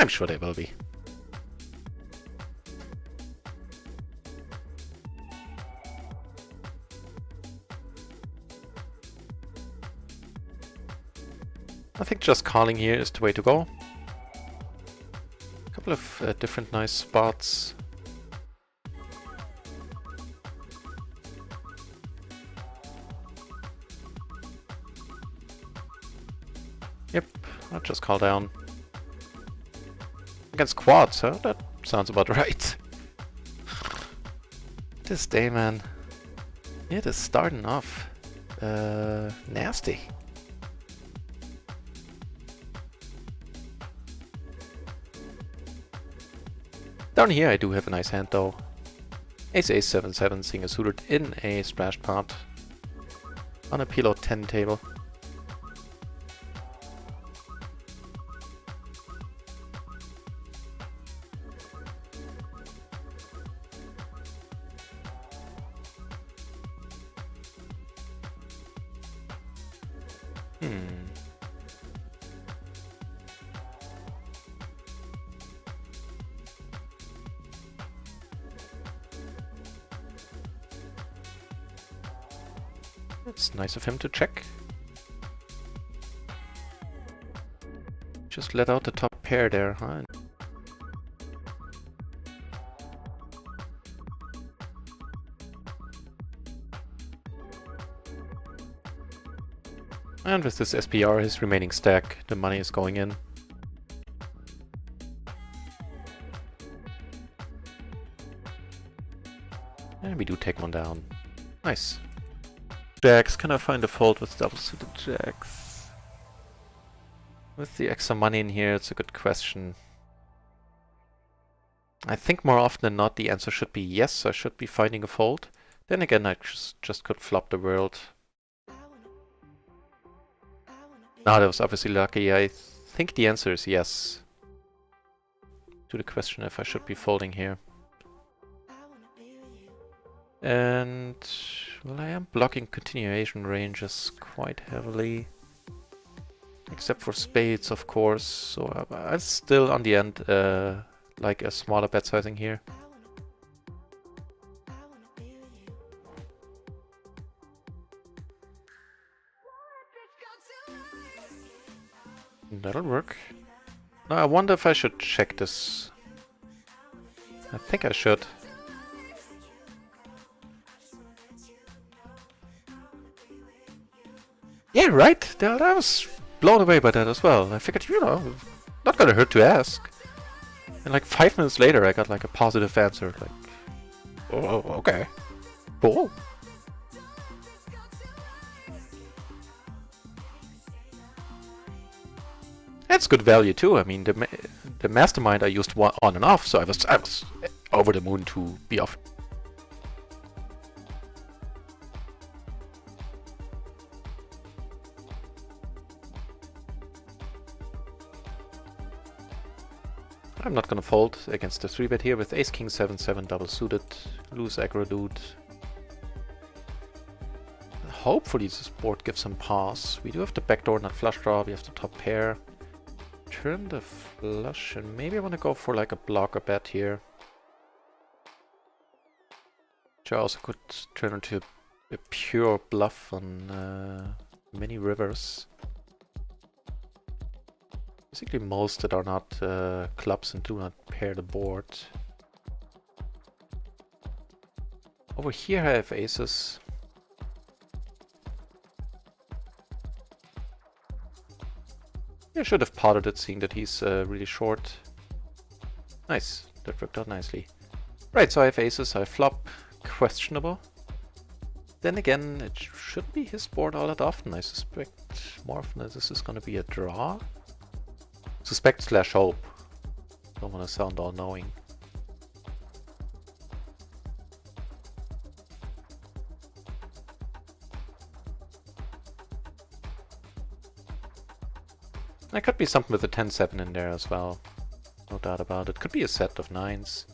I'm sure they will be. I think just calling here is the way to go. A couple of different nice spots. Yep, I'll just call down. Against quads, huh? That sounds about right. This day, man. It is starting off nasty. Down here I do have a nice hand though. Ace Ace 7-7 seeing a suited in a splash pot on a pillow 10 table. It's nice of him to check. Just let out the top pair there, huh? And with this SPR, his remaining stack, the money is going in. And we do take one down. Nice. Jacks, can I find a fold with double suited jacks? With the extra money in here, it's a good question. I think more often than not the answer should be yes, I should be finding a fold. Then again, I just could flop the world. Now that was obviously lucky. I think the answer is yes. To the question if I should be folding here. And well, I am blocking continuation ranges quite heavily. Except for spades, of course. So I still, on the end, like a smaller bet sizing here. That'll work. Now I wonder if I should check this. I think I should. Yeah, right? That I was blown away by that as well. I figured, you know, not gonna hurt to ask. And like 5 minutes later I got like a positive answer. Like, oh, okay. Cool. That's good value too. I mean, the mastermind I used on and off, so I was over the moon to be off. I'm not gonna fold against the 3-bet here with Ace King 7-7 double suited, loose aggro dude. Hopefully this board gives some pause. We do have the backdoor, not flush draw, we have the top pair. Turn the flush, and maybe I want to go for like a blocker bet here. Which I also could turn into a pure bluff on many rivers. Basically most that are not clubs and do not pair the board. Over here I have aces. I should have potted it, seeing that he's really short. Nice, that worked out nicely. Right, so I have aces, I flop, questionable. Then again, it should be his board all that often. I suspect more often that this is gonna be a draw. Suspect slash hope. Don't want to sound all-knowing. There could be something with a 10-7 in there as well. No doubt about it. Could be a set of 9s.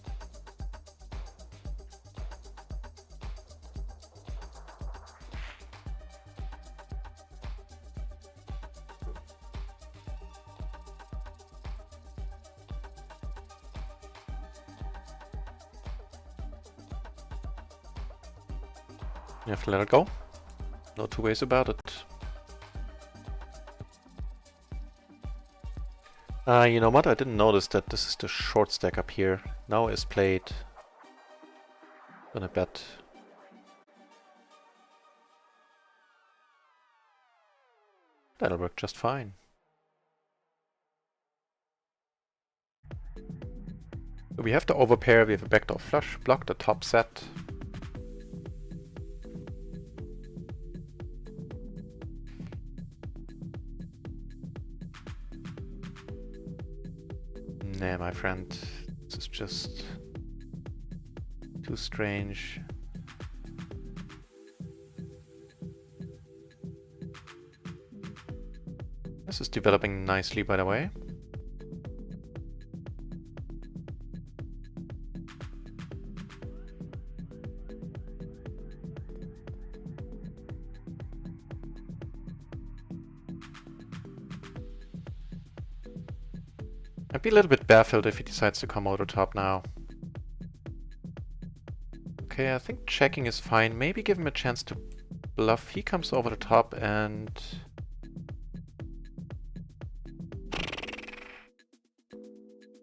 You have to let it go. No two ways about it. You know what? I didn't notice that this is the short stack up here. Now is played. Gonna bet. That'll work just fine. So we have to overpair, we have a backdoor flush, block the top set. Nah, my friend, this is just too strange. This is developing nicely, by the way. I'd be a little bit baffled if he decides to come over top now. Okay, I think checking is fine. Maybe give him a chance to bluff. He comes over the top and...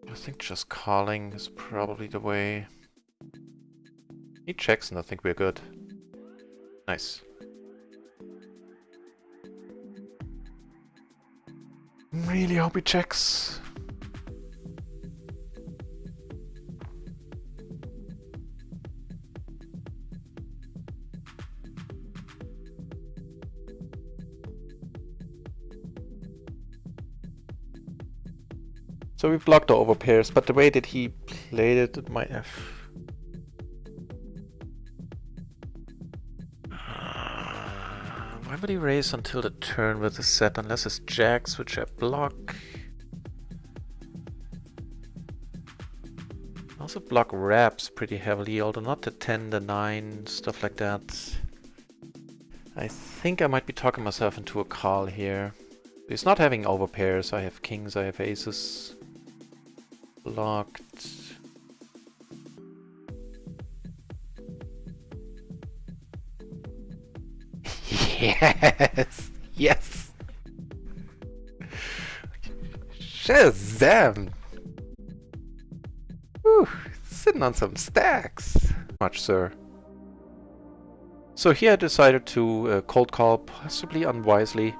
I think just calling is probably the way. He checks and I think we're good. Nice. Really hope he checks. So we blocked the overpairs, but the way that he played it, it might have... Why would he raise until the turn with the set, unless it's jacks, which I block? I also block wraps pretty heavily, although not the 10, the 9, stuff like that. I think I might be talking myself into a call here. He's not having overpairs. I have kings, I have aces. Blocked. Yes! Yes! Shazam! Whew, sitting on some stacks. Much, sir. So here I decided to cold call, possibly unwisely.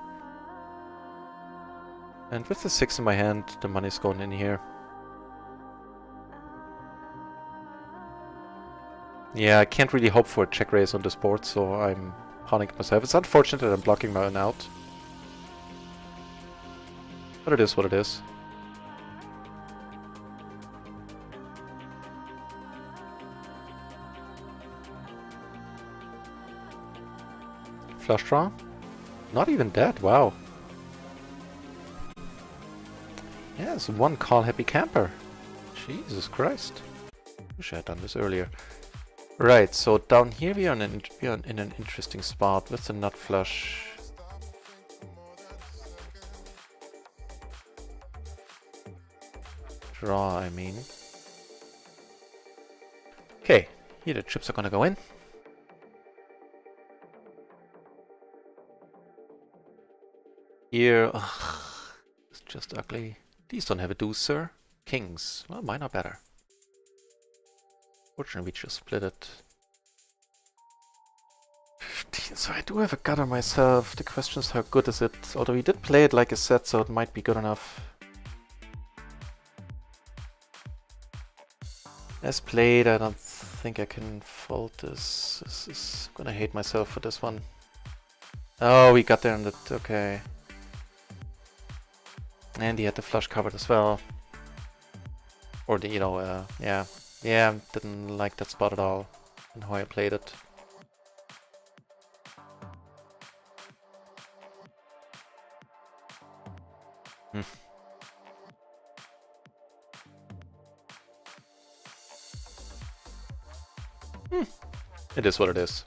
And with the 6 in my hand, the money's going in here. Yeah, I can't really hope for a check raise on this board, so I'm pawning it myself. It's unfortunate that I'm blocking my own out. But it is what it is. Flush draw? Not even that, wow. Yes, one call happy camper. Jesus Christ. Wish I had done this earlier. Right, so down here we are in an interesting spot with the nut flush. Draw, I mean. Okay, here the chips are gonna go in. Here, ugh, it's just ugly. Please don't have a deuce, sir. Kings, well, mine are better. Fortunately, we just split it. 15, so I do have a gutter myself. The question is, how good is it? Although he did play it like a set, so it might be good enough. As played, I don't think I can fold this. I'm gonna hate myself for this one. Oh, we got there on the... okay. And he had the flush covered as well. Or the, you know, yeah. Yeah, didn't like that spot at all, and how I played it. It is what it is.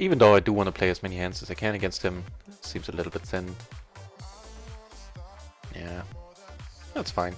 Even though I do want to play as many hands as I can against him, seems a little bit thin. Yeah, that's fine.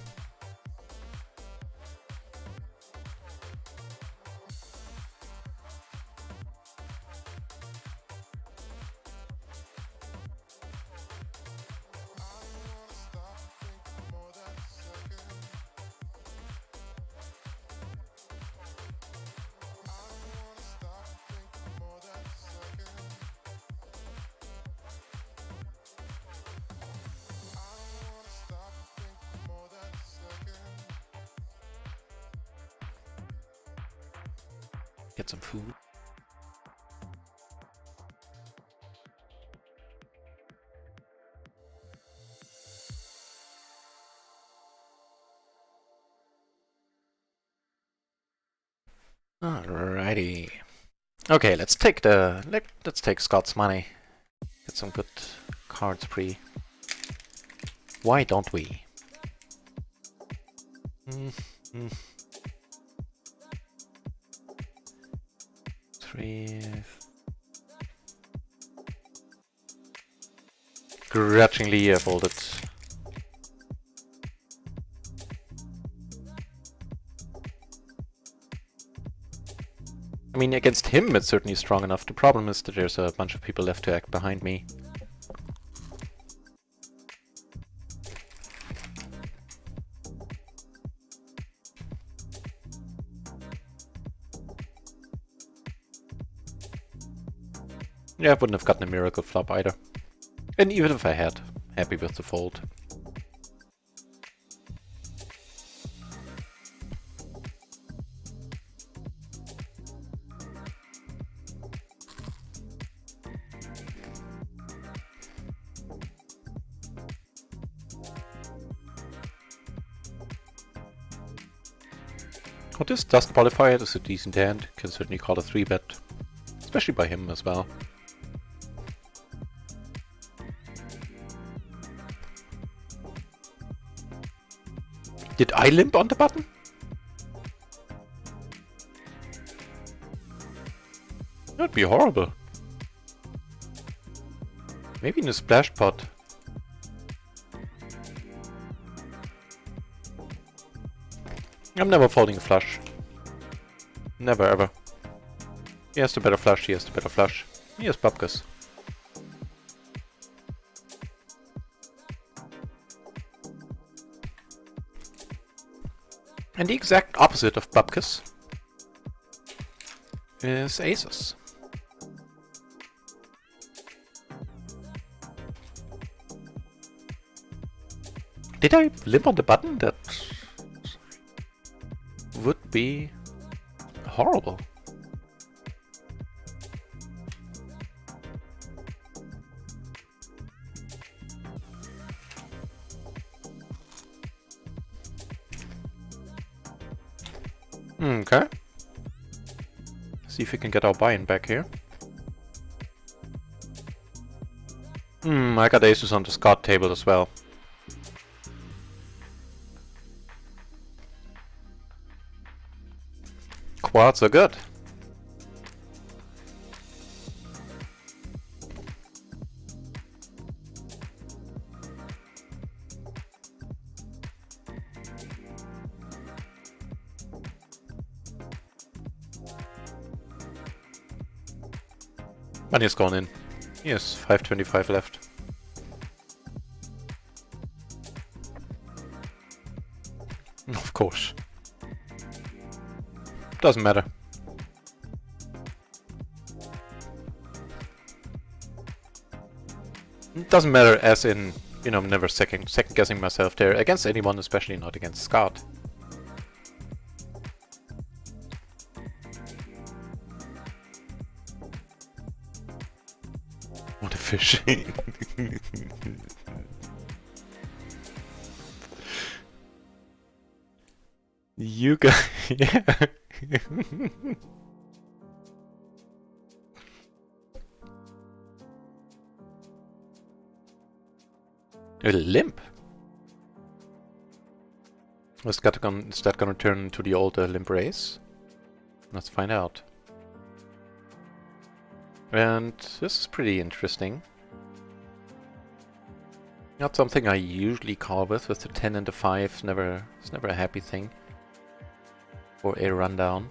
Get some food. Alrighty. Okay, let's take Scott's money. Get some good cards pre. Why don't we? Three. Grudgingly, I folded. I mean, against him it's certainly strong enough. The problem is that there's a bunch of people left to act behind me. Yeah, I wouldn't have gotten a miracle flop either. And even if I had, happy with the fold. Well, this does qualify it as a decent hand. Can certainly call a 3-bet. Especially by him as well. Did I limp on the button? That would be horrible. Maybe in a splash pot. I'm never folding a flush. Never ever. He has the better flush, he has the better flush. He has Bubkus. And the exact opposite of Bubkus is Aces. Did I limp on the button? That would be horrible. Okay. See if we can get our buy-in back here. I got aces on the Scott table as well. Quads are good. Money's gone in. Yes, 525 left. Of course. Doesn't matter. It doesn't matter as in, you know, I'm never second guessing myself there against anyone, especially not against Scott. What a fish. You guys, yeah. A limp? Is that gonna turn into the old limp race? Let's find out. And this is pretty interesting. Not something I usually call with the 10 and the 5. It's never a happy thing for a rundown.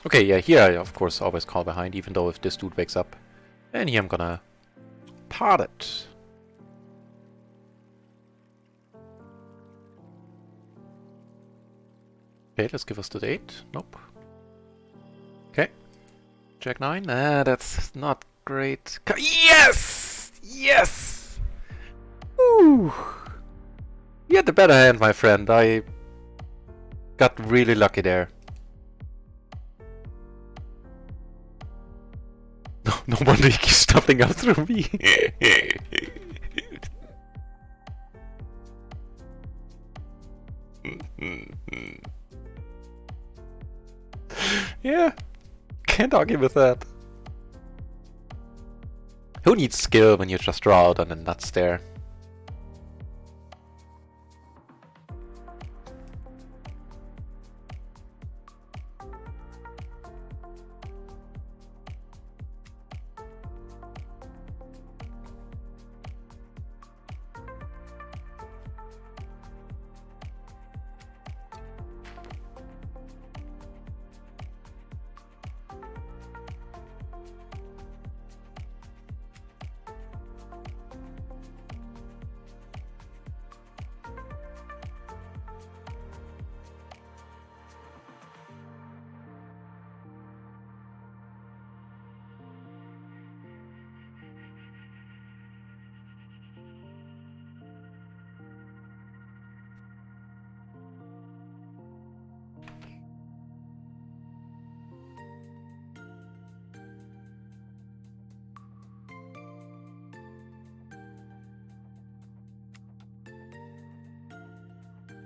Okay, yeah, here I of course always call behind, even though if this dude wakes up. And here I'm gonna pot it. Okay, let's give us the date. Nope. Okay. Jack 9. Ah, that's not great. Yes! Yes! Woo! You had the better hand, my friend. I got really lucky there. No wonder he keeps stuffing up through me. Yeah, can't argue with that. Who needs skill when you just draw out on the nuts there?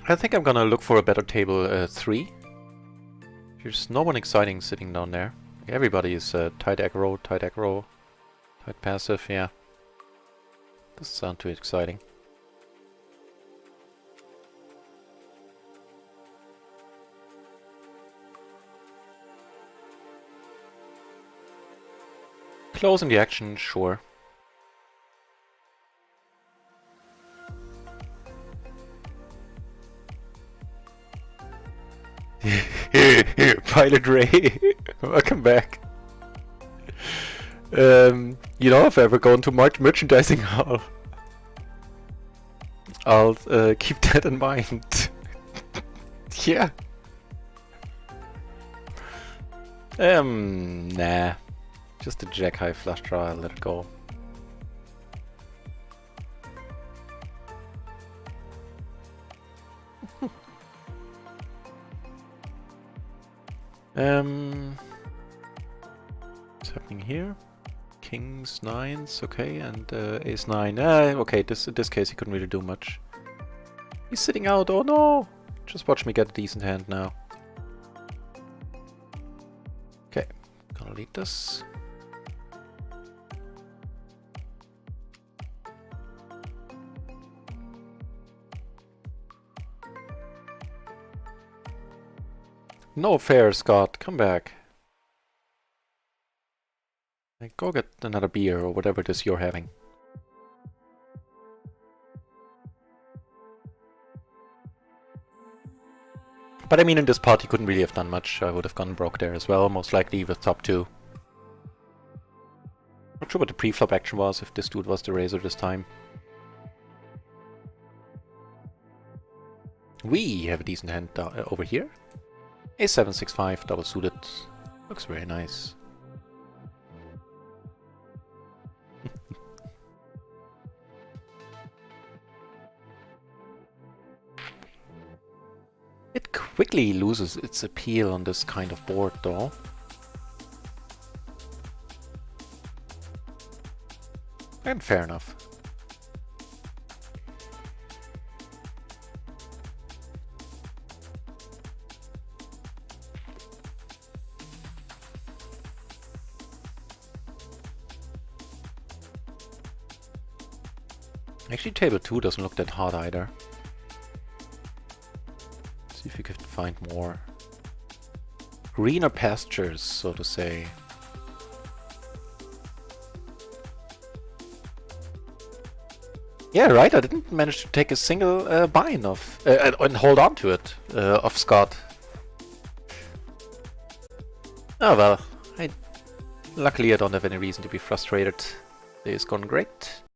I think I'm gonna look for a better table 3. There's no one exciting sitting down there. Everybody is tight aggro, tight passive, yeah. Doesn't sound too exciting. Closing the action, sure. Pilot Ray, welcome back. You know, if I ever go into merchandising hall, I'll keep that in mind. Yeah. Nah. Just a jack high flush draw, I'll let it go. What's happening here? Kings, 9s, okay, and ace 9. Okay, in this case he couldn't really do much. He's sitting out, oh no! Just watch me get a decent hand now. Okay, gonna lead this. No fair, Scott. Come back. Like, go get another beer or whatever it is you're having. But I mean, in this pot he couldn't really have done much. I would have gone broke there as well, most likely with top 2. Not sure what the pre-flop action was, if this dude was the razor this time. We have a decent hand over here. A7, 6-5, double suited. Looks very nice. It quickly loses its appeal on this kind of board, though. And fair enough. Actually, table 2 doesn't look that hard either. See if we can find more greener pastures, so to say. Yeah, right, I didn't manage to take a single bind of... and hold on to it, of Scott. Oh well, luckily I don't have any reason to be frustrated. Day is gone great.